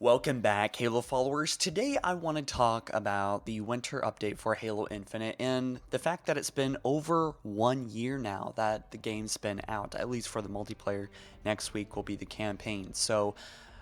Welcome back, Halo followers. Today I want to talk about the winter update for Halo Infinite and the fact that it's been over 1 year now that the game's been out, at least for the multiplayer. Next week will be the campaign. So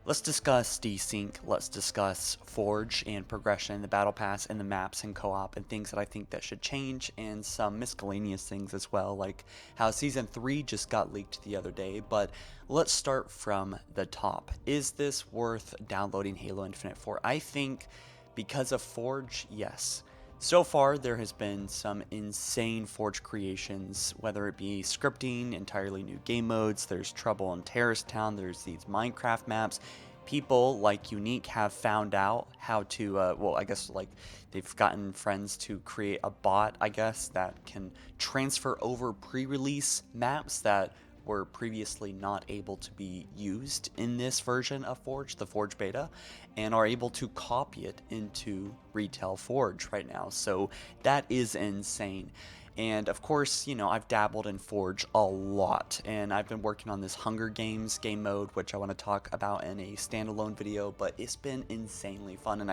let's discuss desync, let's discuss Forge and progression, the battle pass and the maps and co-op and things that I think that should change, and some miscellaneous things as well, like how Season 3 just got leaked the other day. But let's start from the top. Is this worth downloading Halo Infinite for? I think because of Forge, yes. So far, there has been some insane Forge creations, whether it be scripting, entirely new game modes, there's Trouble in Terrorist Town, there's these Minecraft maps. People like Unique have found out how to, well, I guess like they've gotten friends to create a bot, I guess, that can transfer over pre-release maps that were previously not able to be used in this version of Forge, the Forge beta, and are able to copy it into retail Forge right now. So that is insane. And of course, you know, I've dabbled in Forge a lot, and I've been working on this Hunger Games game mode, which I want to talk about in a standalone video, but it's been insanely fun. And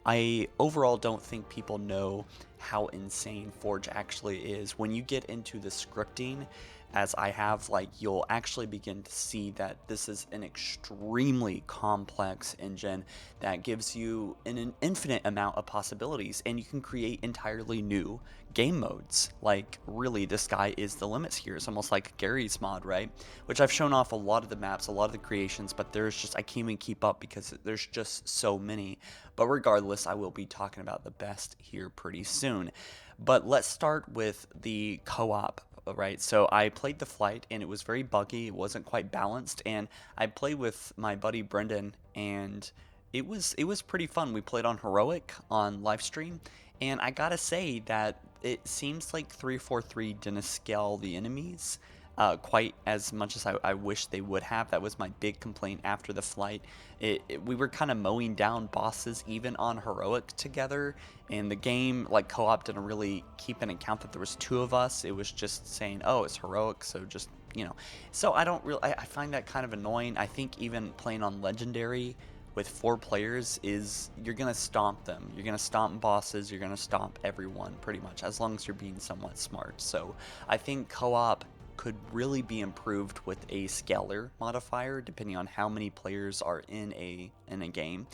I overall don't think people know how insane Forge actually is. When you get into the scripting, as I have, like, you'll actually begin to see that this is an extremely complex engine that gives you an infinite amount of possibilities, and you can create entirely new game modes. Like, really, the sky is the limits here. It's almost like Gary's mod, right? Which I've shown off a lot of the maps, a lot of the creations, but there's just, I can't even keep up because there's just so many. But regardless, I will be talking about the best here pretty soon. But let's start with the co-op. Right, so I played the flight and it was very buggy, it wasn't quite balanced, and I played with my buddy Brendan, and it was pretty fun. We played on heroic on live stream, and I gotta say that it seems like 343 didn't scale the enemies quite as much as I wish they would have. That was my big complaint after the flight. We were kind of mowing down bosses even on heroic together, and the game, like, co-op didn't really keep in account that there was two of us. It was just saying, oh, it's heroic, so just, you know. So I don't really, I find that kind of annoying. I think even playing on legendary with 4 players is, you're gonna stomp them, you're gonna stomp bosses, you're gonna stomp everyone pretty much, as long as you're being somewhat smart. So I think co-op could really be improved with a scalar modifier depending on how many players are in a game.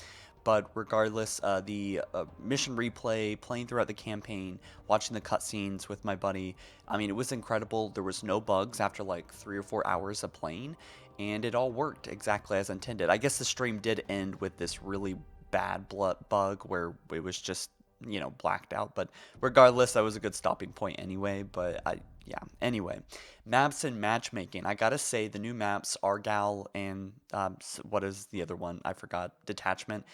But regardless, the mission replay, playing throughout the campaign, watching the cutscenes with my buddy, I mean, it was incredible. There was no bugs after like 3 or 4 hours of playing, and it all worked exactly as intended. I guess the stream did end with this really bad bug where it was just, you know, blacked out, but regardless, that was a good stopping point anyway. But yeah, anyway, maps and matchmaking, I gotta say, the new maps, Argal and what is the other one, I forgot, Detachment,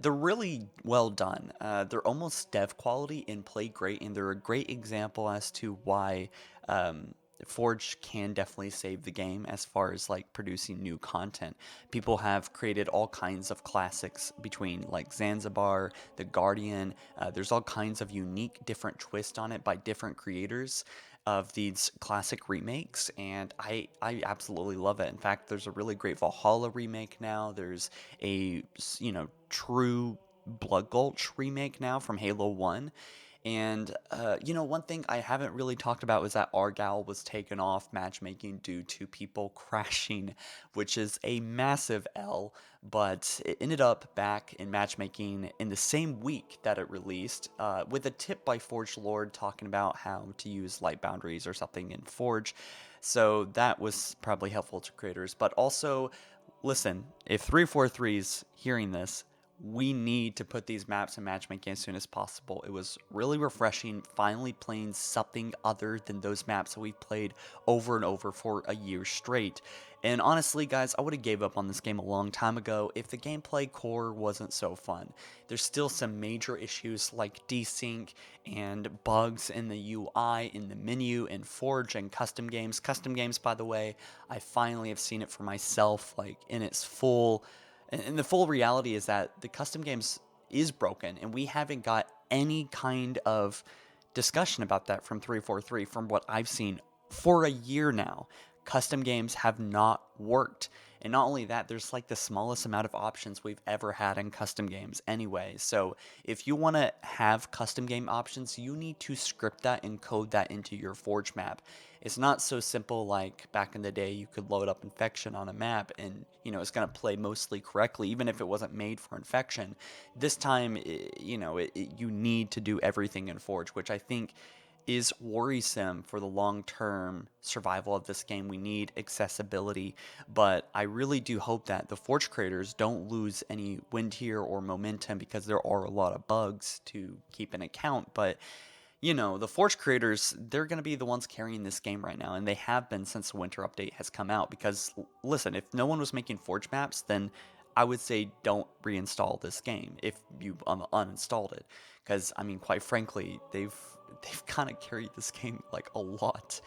they're really well done. They're almost dev quality and play great, and they're a great example as to why Forge can definitely save the game as far as like producing new content. People have created all kinds of classics between like Zanzibar, The Guardian. There's all kinds of unique different twists on it by different creators of these classic remakes, and I absolutely love it. In fact, there's a really great Valhalla remake now. There's a, you know, true Blood Gulch remake now from Halo 1. And, you know, one thing I haven't really talked about was that Argal was taken off matchmaking due to people crashing, which is a massive L, but it ended up back in matchmaking in the same week that it released, with a tip by Forge Lord talking about how to use light boundaries or something in Forge. So that was probably helpful to creators. But also, listen, if 343's hearing this, we need to put these maps in matchmaking as soon as possible. It was really refreshing finally playing something other than those maps that we've played over and over for a year straight. And honestly, guys, I would have gave up on this game a long time ago if the gameplay core wasn't so fun. There's still some major issues like desync and bugs in the UI, in the menu, in Forge and custom games. Custom games, by the way, I finally have seen it for myself, like, in its full. And the full reality is that the custom games is broken, and we haven't got any kind of discussion about that from 343 from what I've seen for a year now. custom games have not worked. And not only that, there's like the smallest amount of options we've ever had in custom games anyway. So if you want to have custom game options, you need to script that and code that into your Forge map. It's not so simple like back in the day you could load up infection on a map and it's going to play mostly correctly even if it wasn't made for infection. This time you need to do everything in Forge, which I think is worrisome for the long-term survival of this game. We need accessibility, but I really do hope that the Forge creators don't lose any wind here or momentum, because there are a lot of bugs to keep in account. But the Forge creators, they're going to be the ones carrying this game right now, and they have been since the winter update has come out. Because listen, if no one was making Forge maps, then I would say don't reinstall this game if you uninstalled it, because I mean, quite frankly, they've kind of carried this game like a lot.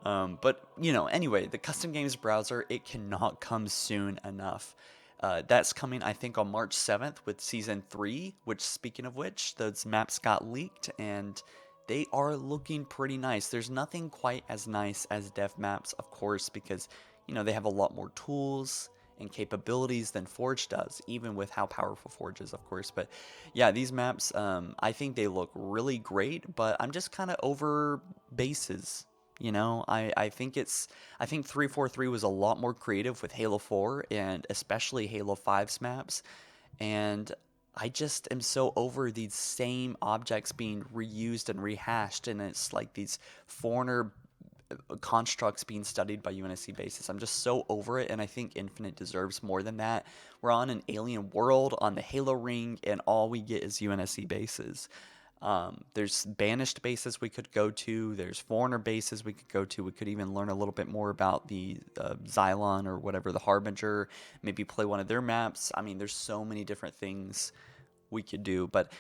But anyway, the custom games browser, it cannot come soon enough. That's coming, I think, on March 7th with Season 3, which, speaking of which, those maps got leaked, and they are looking pretty nice. There's nothing quite as nice as dev maps, of course, because, they have a lot more tools and capabilities than Forge does, even with how powerful Forge is, of course. But yeah, these maps, I think they look really great, but I'm just kind of over bases. I think 343 was a lot more creative with Halo 4 and especially Halo 5's maps. And I just am so over these same objects being reused and rehashed, and it's like these foreigner constructs being studied by UNSC bases. I'm just so over it, and I think Infinite deserves more than that. We're on an alien world on the Halo ring, and all we get is UNSC bases. There's banished bases we could go to. There's foreigner bases we could go to. We could even learn a little bit more about the Xylon or whatever, the Harbinger. Maybe play one of their maps. I mean, there's so many different things we could do. But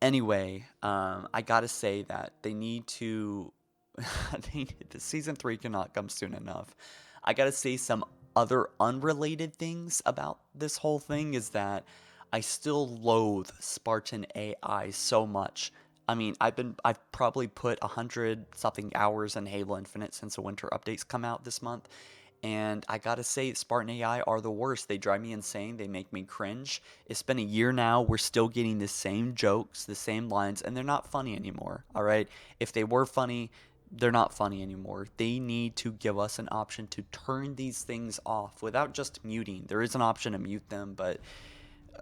anyway, I gotta say that they need to. The season 3 cannot come soon enough. I gotta say some other unrelated things about this whole thing is that I still loathe Spartan AI so much. I mean, I've probably put 100 something hours in Halo Infinite since the winter updates come out this month. And I gotta say, Spartan AI are the worst. They drive me insane. They make me cringe. It's been a year now. We're still getting the same jokes, the same lines, and they're not funny anymore. All right? If they were funny, they're not funny anymore. They need to give us an option to turn these things off without just muting. There is an option to mute them, but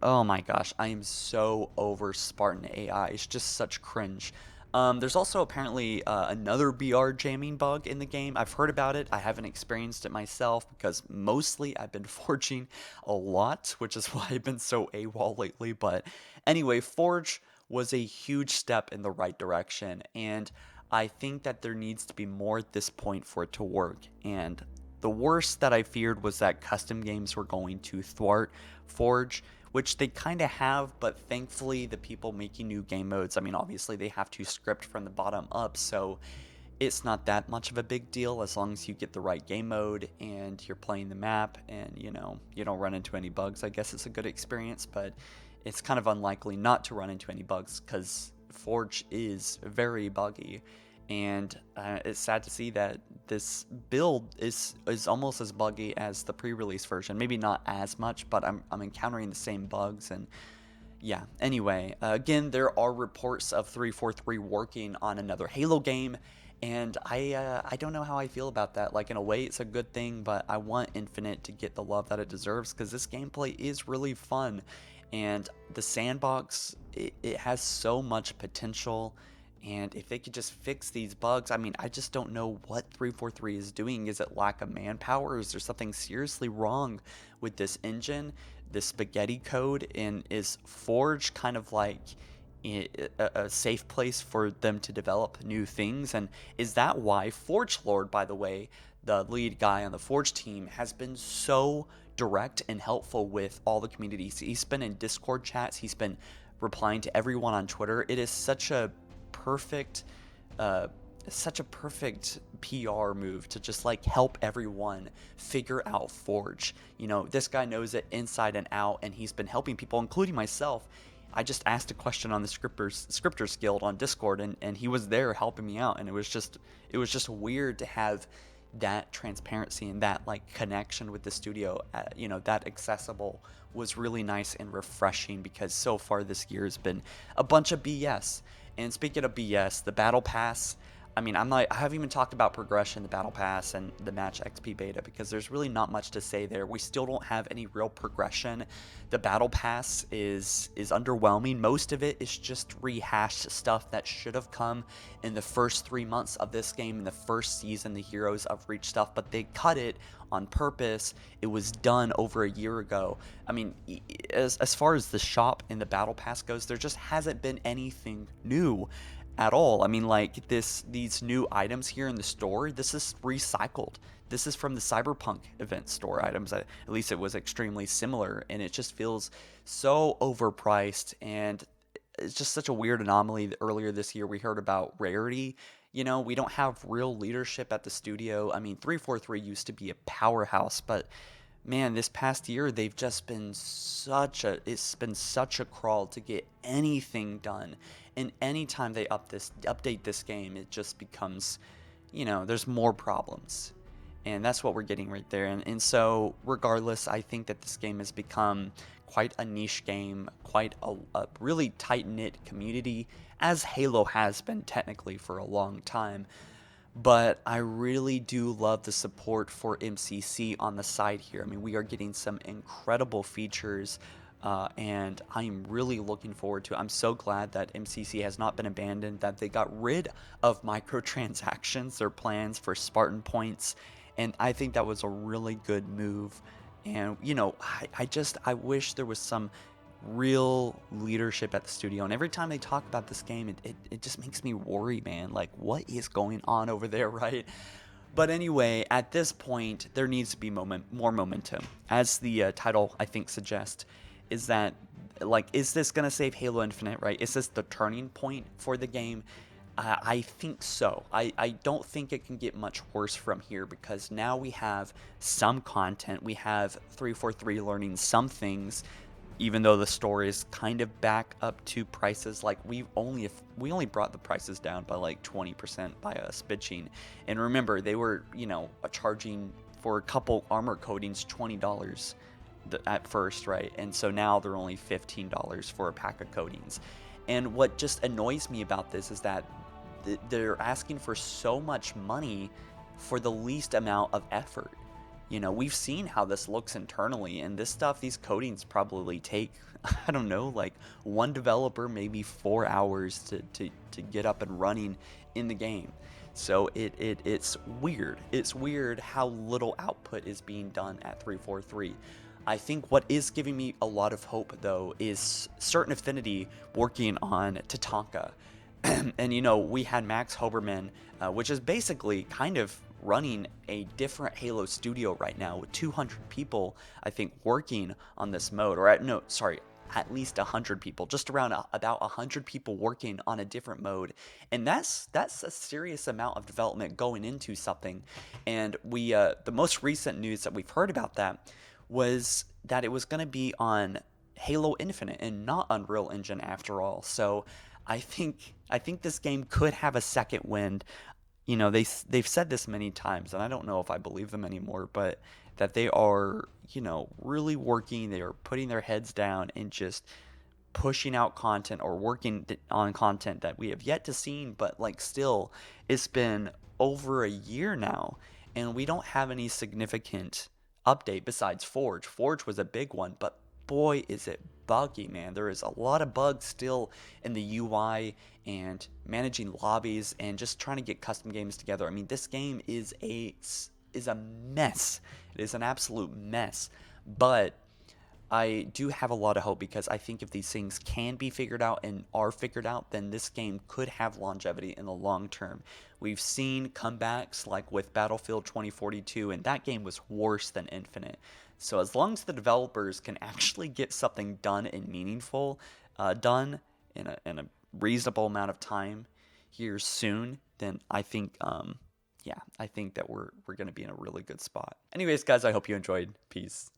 oh my gosh, I am so over Spartan AI. It's just such cringe. There's also apparently another BR jamming bug in the game. I've heard about it. I haven't experienced it myself because mostly I've been forging a lot, which is why I've been so AWOL lately. But anyway, Forge was a huge step in the right direction, and I think that there needs to be more at this point for it to work. And the worst that I feared was that custom games were going to thwart Forge, which they kind of have, but thankfully the people making new game modes, I mean, obviously they have to script from the bottom up, so it's not that much of a big deal as long as you get the right game mode and you're playing the map and, you don't run into any bugs. I guess it's a good experience, but it's kind of unlikely not to run into any bugs because Forge is very buggy. And it's sad to see that this build is almost as buggy as the pre-release version. Maybe not as much, but I'm encountering the same bugs. And yeah, anyway, again, there are reports of 343 working on another Halo game, and I don't know how I feel about that. Like, in a way, it's a good thing, but I want Infinite to get the love that it deserves because this gameplay is really fun. And the sandbox, it has so much potential. And if they could just fix these bugs, I mean, I just don't know what 343 is doing. Is it lack of manpower? Is there something seriously wrong with this engine, this spaghetti code? And is Forge kind of like a safe place for them to develop new things? And is that why Forge Lord, by the way, the lead guy on the Forge team, has been so direct and helpful with all the communities? He's been in Discord chats. He's been replying to everyone on Twitter. It is such a perfect PR move to just like help everyone figure out Forge. This guy knows it inside and out, and he's been helping people, including myself. I just asked a question on the Scripters Guild on Discord, and he was there helping me out, and it was just weird to have that transparency and that like connection with the studio, that accessible was really nice and refreshing, because so far this year has been a bunch of BS. And speaking of BS, the battle pass, I mean, I haven't even talked about progression, the battle pass, and the match XP beta, because there's really not much to say there. We still don't have any real progression. The battle pass is underwhelming. Most of it is just rehashed stuff that should have come in the first 3 months of this game, in the first season, the Heroes of Reach stuff, but they cut it on purpose. It was done over a year ago. I mean, as far as the shop and the battle pass goes, there just hasn't been anything new at all. I mean, like these new items here in the store, this is recycled. This is from the Cyberpunk event store items. At least it was extremely similar, and it just feels so overpriced. And it's just such a weird anomaly that earlier this year we heard about rarity. We don't have real leadership at the studio. I mean, 343 used to be a powerhouse, but man, this past year they've just been it's been such a crawl to get anything done. And anytime they update this game, it just becomes, there's more problems. And that's what we're getting right there. And so regardless, I think that this game has become quite a niche game, quite a really tight-knit community, as Halo has been technically for a long time. But I really do love the support for MCC on the side here. I mean, we are getting some incredible features, and I'm really looking forward to it. I'm so glad that MCC has not been abandoned, that they got rid of microtransactions, their plans for Spartan points, and I think that was a really good move. And, I wish there was some real leadership at the studio. And every time they talk about this game, it just makes me worry, man. Like, what is going on over there, right? But anyway, at this point, there needs to be more momentum. As the title, I think, suggests, is that, like, is this going to save Halo Infinite, right? Is this the turning point for the game? I think so. I don't think it can get much worse from here, because now we have some content. We have 343 learning some things, even though the store is kind of back up to prices. Like, we only brought the prices down by like 20% by us bitching. And remember, they were, charging for a couple armor coatings $20 at first, right? And so now they're only $15 for a pack of coatings. And what just annoys me about this is that they're asking for so much money for the least amount of effort. We've seen how this looks internally, and this stuff, these coatings probably take, I don't know, like one developer, maybe 4 hours to get up and running in the game. So it's weird. It's weird how little output is being done at 343. I think what is giving me a lot of hope, though, is Certain Affinity working on Tatanka. And, we had Max Hoberman, which is basically kind of running a different Halo studio right now, with 200 people, I think, working on this mode. At least 100 people, just around about 100 people working on a different mode. And that's a serious amount of development going into something. And the most recent news that we've heard about that was that it was going to be on Halo Infinite and not Unreal Engine after all. So I think this game could have a second wind. They've said this many times, and I don't know if I believe them anymore, but that they are, really working. They are putting their heads down and just pushing out content, or working on content that we have yet to see. But like, still, it's been over a year now, and we don't have any significant update besides Forge. Forge was a big one, but boy, is it buggy, man. There is a lot of bugs still in the UI and managing lobbies and just trying to get custom games together. I mean, this game is a mess. It is an absolute mess. But I do have a lot of hope, because I think if these things can be figured out and are figured out, then this game could have longevity in the long term. We've seen comebacks like with Battlefield 2042, and that game was worse than Infinite. So as long as the developers can actually get something done and meaningful, done in a reasonable amount of time here soon, then I think, I think that we're going to be in a really good spot. Anyways, guys, I hope you enjoyed. Peace.